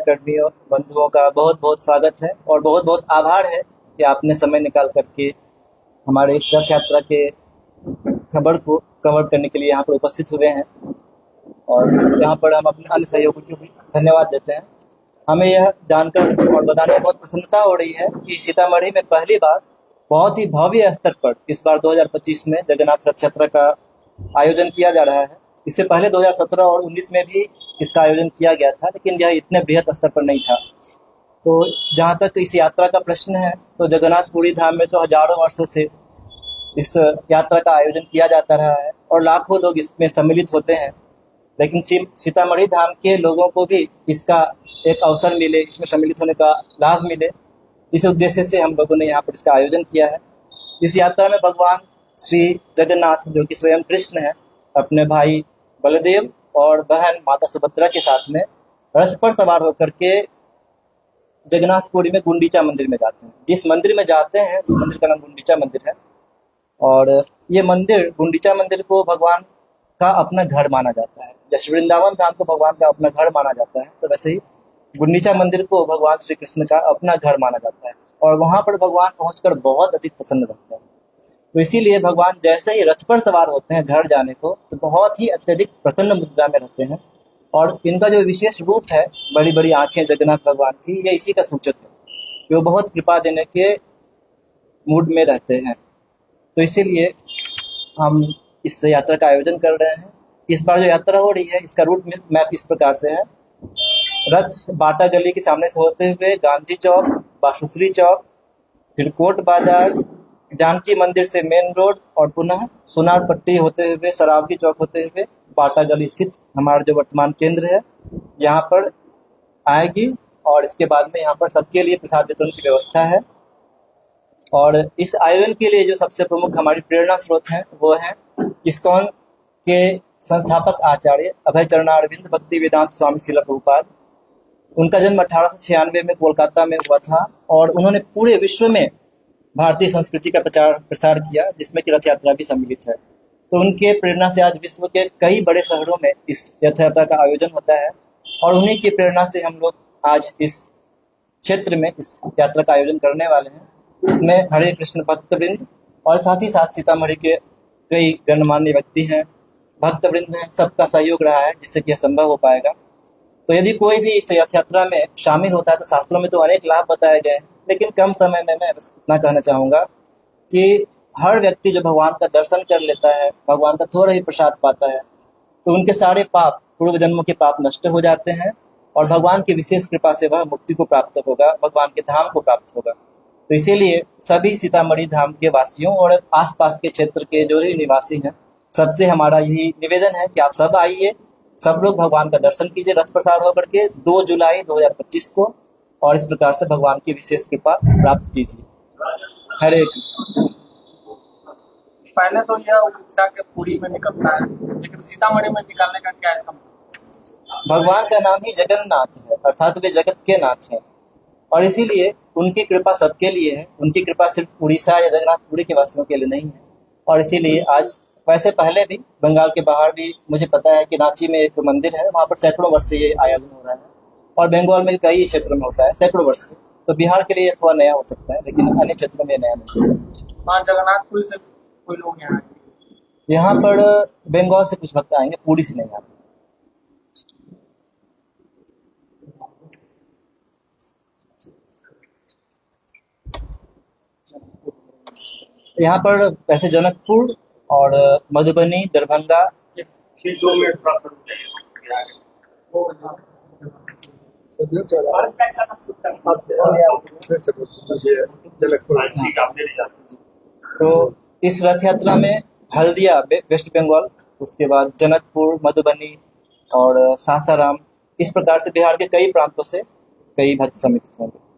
कर्मियों बंधुओं का बहुत बहुत स्वागत है और बहुत बहुत आभार है कि आपने समय निकाल करके हमारे इस रथ यात्रा के खबर को कवर करने के लिए यहाँ पर उपस्थित हुए हैं। और यहाँ पर हम अपने अन्य सहयोगियों को भी धन्यवाद देते हैं। हमें यह जानकर और बताने में बहुत प्रसन्नता हो रही है कि सीतामढ़ी में पहली बार बहुत ही भव्य स्तर पर इस बार 2025 में जगन्नाथ रथ यात्रा का आयोजन किया जा रहा है। इससे पहले 2017 और 19 में भी इसका आयोजन किया गया था, लेकिन यह इतने बृहद स्तर पर नहीं था। तो जहाँ तक इस यात्रा का प्रश्न है, तो जगन्नाथपुरी धाम में तो हजारों वर्षों से इस यात्रा का आयोजन किया जाता रहा है और लाखों लोग इसमें सम्मिलित होते हैं। लेकिन सीतामढ़ी धाम के लोगों को भी इसका एक अवसर मिले, इसमें सम्मिलित होने का लाभ मिले, इस उद्देश्य से हम लोगों ने यहाँ पर इसका आयोजन किया है। इस यात्रा में भगवान श्री जगन्नाथ, जो कि स्वयं कृष्ण है, अपने भाई बलदेव और बहन माता सुभद्रा के साथ में रथ पर सवार होकर के जगन्नाथपुरी में गुंडीचा मंदिर में जाते हैं। जिस मंदिर में जाते हैं उस मंदिर का नाम गुंडीचा मंदिर है। और ये मंदिर, गुंडीचा मंदिर को भगवान का अपना घर माना जाता है। जैसे वृंदावन धाम को भगवान का अपना घर माना जाता है, तो वैसे ही गुंडीचा मंदिर को भगवान श्री कृष्ण का अपना घर माना जाता है। और वहां पर भगवान पहुंचकर बहुत अधिक प्रसन्न रहते हैं। तो इसीलिए भगवान जैसे ही रथ पर सवार होते हैं घर जाने को, तो बहुत ही अत्यधिक प्रसन्न मुद्रा में रहते हैं। और इनका जो विशेष रूप है, बड़ी बड़ी आंखें जगन्नाथ भगवान की, ये इसी का सूचक है। वो बहुत कृपा देने के मूड में रहते हैं। तो इसीलिए हम इस यात्रा का आयोजन कर रहे हैं। इस बार जो यात्रा हो रही है, इसका रूट मैप इस प्रकार से है। रथ बाटा गली के सामने से होते हुए गांधी चौक, बासुश्री चौक, फिर कोट बाजार, जानकी मंदिर से मेन रोड और पुनः सोनार पट्टी होते हुए सरावगी चौक होते हुए बाटा गली स्थित हमारा जो वर्तमान केंद्र है, यहाँ पर आएगी। और इसके बाद में यहाँ पर सबके लिए प्रसाद वितरण की व्यवस्था है। और इस आयोजन के लिए जो सबसे प्रमुख हमारी प्रेरणा स्रोत हैं, वो हैं इस्कॉन के संस्थापक आचार्य अभय चरणारविंद भक्ति वेदांत स्वामी श्रील प्रभुपाद। उनका जन्म 1896 में कोलकाता में हुआ था और उन्होंने पूरे विश्व में भारतीय संस्कृति का प्रचार प्रसार किया, जिसमें कि रथ यात्रा भी सम्मिलित है। तो उनके प्रेरणा से आज विश्व के कई बड़े शहरों में इस रथ यात्रा का आयोजन होता है। और उन्हीं की प्रेरणा से हम लोग आज इस क्षेत्र में इस यात्रा का आयोजन करने वाले हैं। इसमें हरे कृष्ण भक्तवृंद और साथ ही साथ सीतामढ़ी के कई गणमान्य व्यक्ति हैं, भक्तवृंद हैं, सबका सहयोग रहा है, जिससे कि यह संभव हो पाएगा। तो यदि कोई भी इस रथ यात्रा में शामिल होता है, तो शास्त्रों में तो अनेक लाभ बताए गए हैं, लेकिन कम समय में मैं बस इतना कहना चाहूँगा कि हर व्यक्ति जो भगवान का दर्शन कर लेता है, भगवान का थोड़ा ही प्रसाद पाता है, तो उनके सारे पाप, पूर्व जन्मों के पाप नष्ट हो जाते हैं और भगवान की विशेष कृपा से वह मुक्ति को प्राप्त होगा, भगवान के धाम को प्राप्त होगा। तो इसीलिए सभी सीतामढ़ी धाम के वासियों और आसपास के क्षेत्र के जो भी निवासी हैं, सबसे हमारा यही निवेदन है कि आप सब आइए, सब लोग भगवान का दर्शन कीजिए रथ पर सवार होकर के 2 जुलाई 2025 को, और इस प्रकार से भगवान की विशेष कृपा प्राप्त कीजिए। हरे कृष्ण। पहले तो यह उड़ीसा के पुरी में निकलता है, लेकिन सीतामढ़ी में निकालने का क्या इसका मतलब? भगवान का नाम ही जगन्नाथ है, अर्थात वे जगत के नाथ हैं, और इसीलिए उनकी कृपा सबके लिए है। उनकी कृपा सिर्फ उड़ीसा या जगन्नाथपुरी के वासियों के लिए नहीं है। और इसीलिए आज, वैसे पहले भी बंगाल के बाहर भी मुझे पता है कि रांची में एक मंदिर है, वहाँ पर सैकड़ों वर्ष से ये आयोजन हो रहा है, और बंगाल में कई क्षेत्रों में होता है सैकड़ों वर्ष से। तो बिहार के लिए ये थोड़ा नया हो सकता है, लेकिन अन्य क्षेत्रों में नया नहीं है। वहाँ जगन्नाथपुरी से कोई लोग यहाँ पर बंगाल से कुछ भक्त आएंगे, पुरी से नहीं आते। यहाँ पर वैसे जनकपुर और मधुबनी, दरभंगा, तो इस रथ यात्रा में हल्दिया वेस्ट बंगाल, उसके बाद जनकपुर, मधुबनी और सासाराम, इस प्रकार से बिहार के कई प्रांतों से कई भक्त सम्मिलित होंगे।